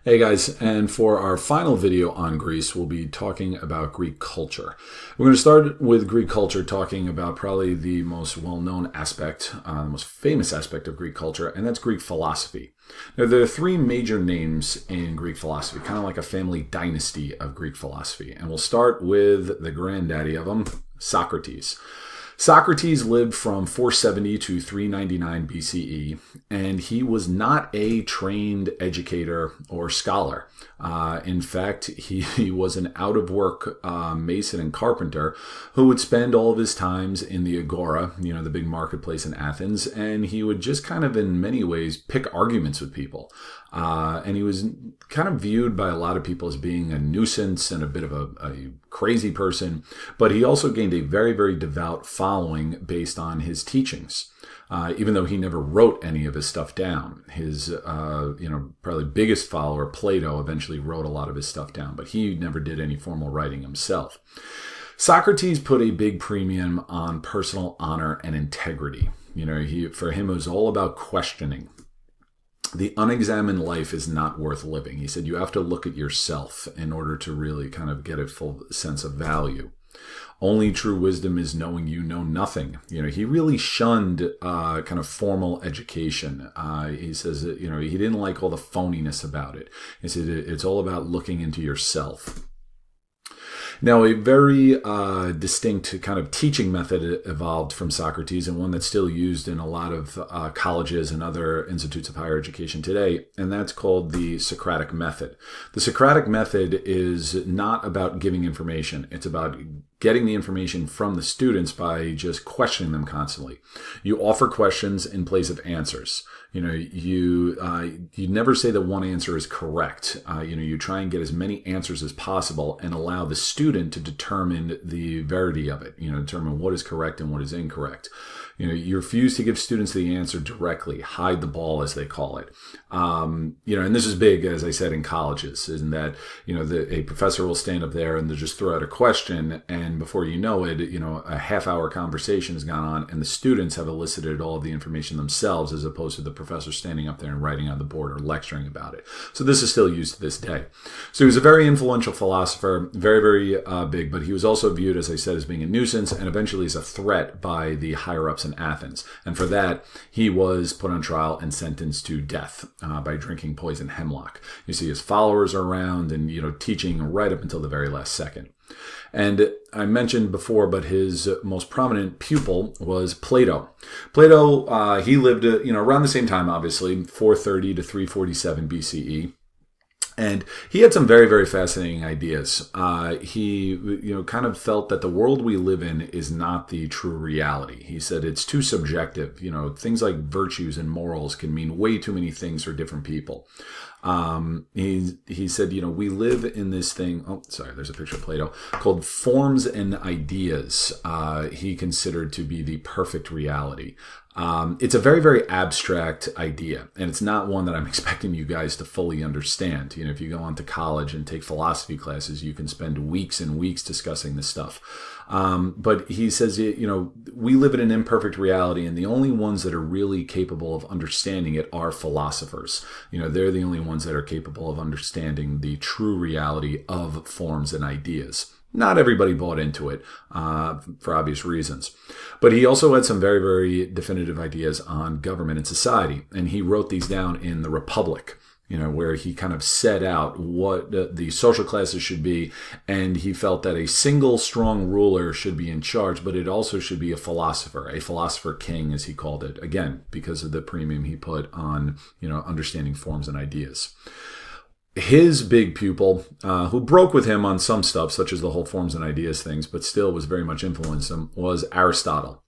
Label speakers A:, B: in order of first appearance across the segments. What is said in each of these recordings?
A: Hey guys, and for our final video on Greece, we'll be talking about Greek culture. We're going to start with Greek culture, talking about probably the most well-known aspect, the most famous aspect of Greek culture, and that's Greek philosophy. Now, there are three major names in Greek philosophy, kind of like a family dynasty of Greek philosophy. And we'll start with the granddaddy of them, Socrates. Socrates lived from 470 to 399 BCE, and he was not a trained educator or scholar. In fact, he was an out-of-work mason and carpenter who would spend all of his times in the agora, the big marketplace in Athens, and he would just kind of, in many ways, pick arguments with people. And he was kind of viewed by a lot of people as being a nuisance and a bit of a crazy person, but he also gained a very, very devout following based on his teachings. Even though he never wrote any of his stuff down. His, probably biggest follower, Plato, eventually wrote a lot of his stuff down, but he never did any formal writing himself. Socrates put a big premium on personal honor and integrity. For him, it was all about questioning. The unexamined life is not worth living. He said you have to look at yourself in order to really kind of get a full sense of value. Only true wisdom is knowing you know nothing. He really shunned kind of formal education. He says that, he didn't like all the phoniness about it. He said it's all about looking into yourself. Now, a very distinct kind of teaching method evolved from Socrates, and one that's still used in a lot of colleges and other institutes of higher education today, and that's called the Socratic method. The Socratic method is not about giving information. It's about getting the information from the students by just questioning them constantly. You offer questions in place of answers. You never say that one answer is correct. You try and get as many answers as possible and allow the student to determine the verity of it, determine what is correct and what is incorrect. You refuse to give students the answer directly, hide the ball, as they call it. And this is big, as I said, in colleges, in that, a professor will stand up there and they'll just throw out a question, and before you know it, a half-hour conversation has gone on, and the students have elicited all of the information themselves, as opposed to the professor standing up there and writing on the board or lecturing about it. So this is still used to this day. So he was a very influential philosopher, very, very big, but he was also viewed, as I said, as being a nuisance and eventually as a threat by the higher-ups in Athens. And for that, he was put on trial and sentenced to death by drinking poison hemlock. You see his followers are around and, teaching right up until the very last second. And I mentioned before, but his most prominent pupil was Plato. Plato, he lived, around the same time, obviously, 430 to 347 BCE. And he had some very, very fascinating ideas. He, kind of felt that the world we live in is not the true reality. He said it's too subjective. Things like virtues and morals can mean way too many things for different people. He said, we live in this thing. Oh, sorry, there's a picture of Plato called forms and ideas. He considered to be the perfect reality. It's a very, very abstract idea, and it's not one that I'm expecting you guys to fully understand. If you go on to college and take philosophy classes, you can spend weeks and weeks discussing this stuff. But he says, we live in an imperfect reality, and the only ones that are really capable of understanding it are philosophers. They're the only ones that are capable of understanding the true reality of forms and ideas. Not everybody bought into it for obvious reasons. But he also had some very, very definitive ideas on government and society. And he wrote these down in the Republic, where he kind of set out what the social classes should be. And he felt that a single strong ruler should be in charge, but it also should be a philosopher king, as he called it, again, because of the premium he put on, understanding forms and ideas. His big pupil, who broke with him on some stuff, such as the whole forms and ideas things, but still was very much influenced him, was Aristotle.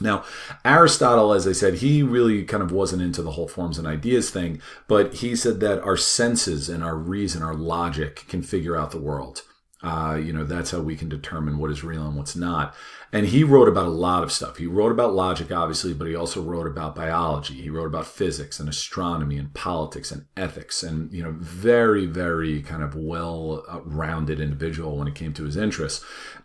A: Now, Aristotle, as I said, he really kind of wasn't into the whole forms and ideas thing, but he said that our senses and our reason, our logic can figure out the world. That's how we can determine what is real and what's not. And he wrote about a lot of stuff. He wrote about logic, obviously, but he also wrote about biology. He wrote about physics and astronomy and politics and ethics, and, very, very kind of well-rounded individual when it came to his interests.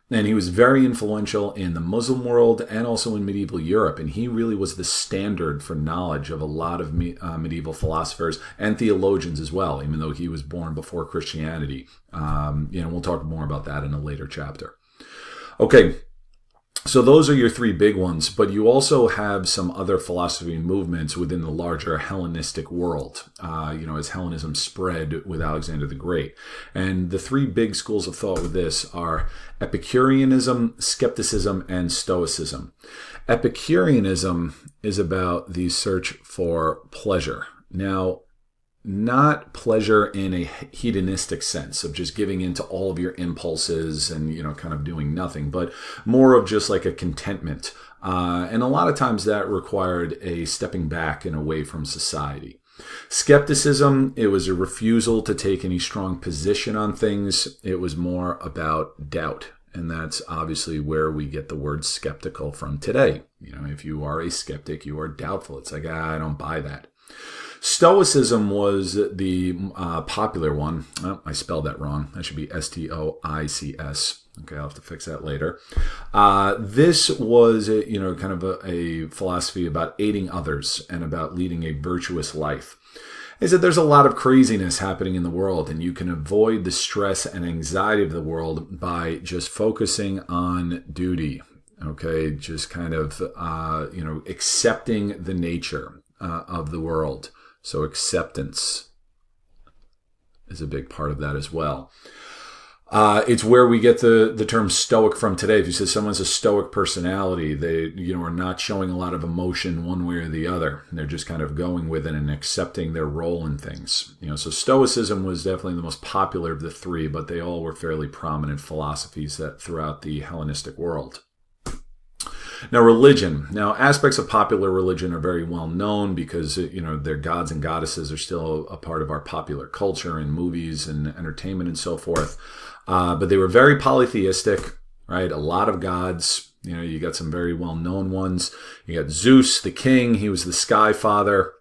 A: And he was very influential in the Muslim world and also in medieval Europe. And he really was the standard for knowledge of a lot of medieval philosophers and theologians as well, even though he was born before Christianity. We'll talk more about that in a later chapter. Okay, so those are your three big ones, but you also have some other philosophy movements within the larger Hellenistic world, as Hellenism spread with Alexander the Great. And the three big schools of thought with this are Epicureanism, Skepticism, and Stoicism. Epicureanism is about the search for pleasure. Now, not pleasure in a hedonistic sense of just giving into all of your impulses and, kind of doing nothing, but more of just like a contentment. And a lot of times that required a stepping back and away from society. Skepticism, it was a refusal to take any strong position on things. It was more about doubt. And that's obviously where we get the word skeptical from today. If you are a skeptic, you are doubtful. It's like, I don't buy that. Stoicism was the popular one. Oh, I spelled that wrong. That should be Stoics. Okay, I'll have to fix that later. This was, kind of a philosophy about aiding others and about leading a virtuous life. Is that there's a lot of craziness happening in the world, and you can avoid the stress and anxiety of the world by just focusing on duty. Okay, just kind of, accepting the nature of the world. So acceptance is a big part of that as well. It's where we get the term stoic from today. If you say someone's a stoic personality, they are not showing a lot of emotion one way or the other. They're just kind of going with it and accepting their role in things. So Stoicism was definitely the most popular of the three, but they all were fairly prominent philosophies that throughout the Hellenistic world. Now, religion. Now, aspects of popular religion are very well known because, their gods and goddesses are still a part of our popular culture and movies and entertainment and so forth. But they were very polytheistic, right? A lot of gods. You got some very well-known ones. You got Zeus, the king. He was the sky father.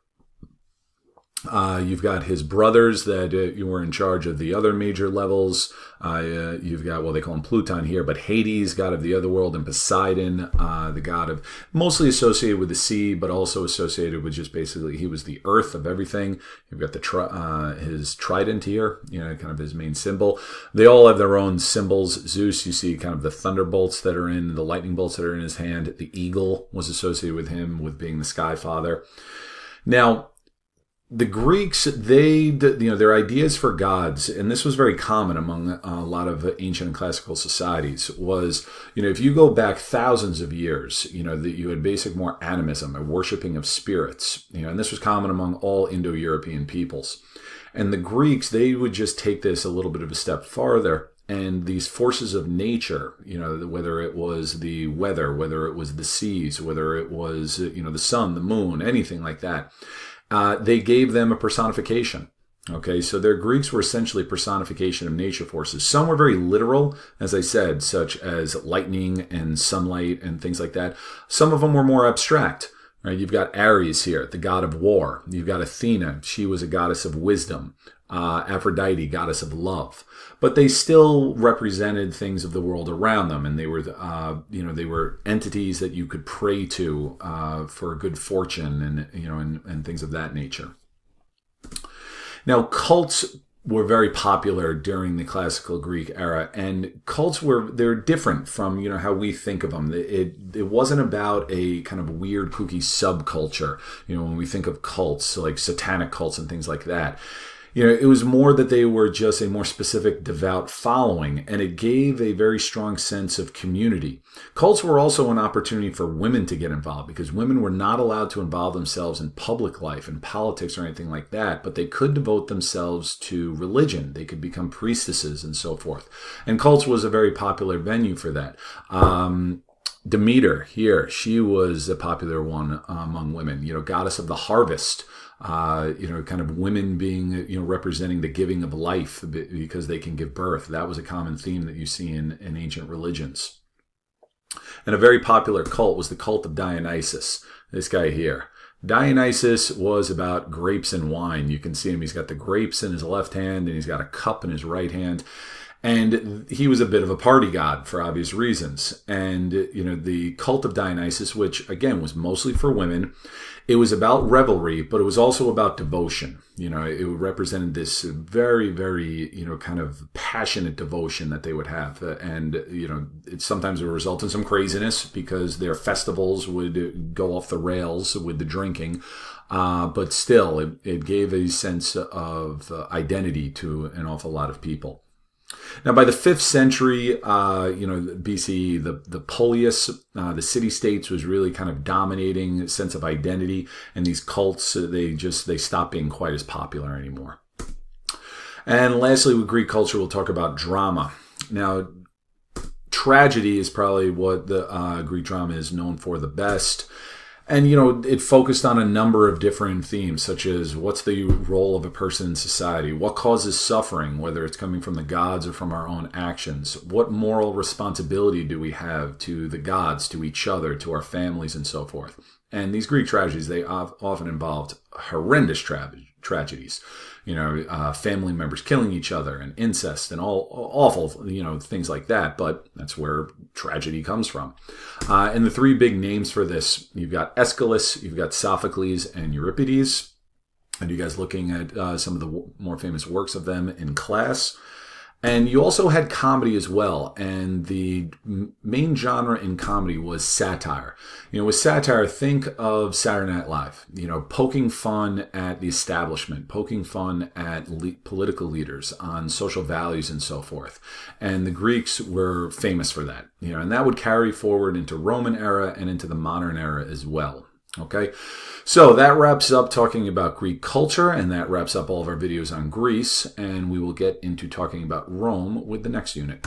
A: You've got his brothers that were in charge of the other major levels. You've got, they call him Pluton here, but Hades, god of the other world, and Poseidon, the god of, mostly associated with the sea, but also associated with just basically, he was the earth of everything. You've got his trident here, kind of his main symbol. They all have their own symbols. Zeus, you see kind of the thunderbolts that are the lightning bolts that are in his hand. The eagle was associated with him, with being the sky father. Now, the Greeks, their ideas for gods, and this was very common among a lot of ancient and classical societies, was, if you go back thousands of years, that you had basic more animism, a worshiping of spirits, and this was common among all Indo-European peoples. And the Greeks, they would just take this a little bit of a step farther. And these forces of nature, whether it was the weather, whether it was the seas, whether it was, the sun, the moon, anything like that, they gave them a personification. Okay, so their Greeks were essentially personification of nature forces. Some were very literal, as I said, such as lightning and sunlight and things like that. Some of them were more abstract. Right? You've got Ares here, the god of war. You've got Athena. She was a goddess of wisdom. Aphrodite, goddess of love. But they still represented things of the world around them, and they were, they were entities that you could pray to for good fortune, and things of that nature. Now, cults were very popular during the classical Greek era, and cults they're different from how we think of them. It wasn't about a kind of weird, kooky subculture. When we think of cults, like satanic cults and things like that. It was more that they were just a more specific devout following, and it gave a very strong sense of community. Cults were also an opportunity for women to get involved because women were not allowed to involve themselves in public life and politics or anything like that, but they could devote themselves to religion. They could become priestesses and so forth. And cults was a very popular venue for that. Demeter here, she was a popular one among women, goddess of the harvest. Kind of women being, representing the giving of life because they can give birth. That was a common theme that you see in ancient religions. And a very popular cult was the cult of Dionysus, this guy here. Dionysus was about grapes and wine. You can see him. He's got the grapes in his left hand and he's got a cup in his right hand. And he was a bit of a party god for obvious reasons. And, the cult of Dionysus, which again was mostly for women, it was about revelry, but it was also about devotion. It represented this very, very, kind of passionate devotion that they would have. And, it sometimes would result in some craziness because their festivals would go off the rails with the drinking. But still, it gave a sense of identity to an awful lot of people. Now, by the 5th century, BCE, the polis, the city-states was really kind of dominating a sense of identity, and these cults, they stopped being quite as popular anymore. And lastly, with Greek culture, we'll talk about drama. Now, tragedy is probably what the Greek drama is known for the best. And, it focused on a number of different themes, such as what's the role of a person in society? What causes suffering, whether it's coming from the gods or from our own actions? What moral responsibility do we have to the gods, to each other, to our families, and so forth? And these Greek tragedies, they often involved horrendous tragedies. Family members killing each other and incest and all awful, things like that. But that's where tragedy comes from. And the 3 big names for this, you've got Aeschylus, you've got Sophocles, and Euripides. And you guys looking at some of the more famous works of them in class. And you also had comedy as well. And the main genre in comedy was satire. With satire, think of Saturday Night Live, poking fun at the establishment, poking fun at political leaders on social values and so forth. And the Greeks were famous for that, and that would carry forward into Roman era and into the modern era as well. Okay, so that wraps up talking about Greek culture, and that wraps up all of our videos on Greece, and we will get into talking about Rome with the next unit.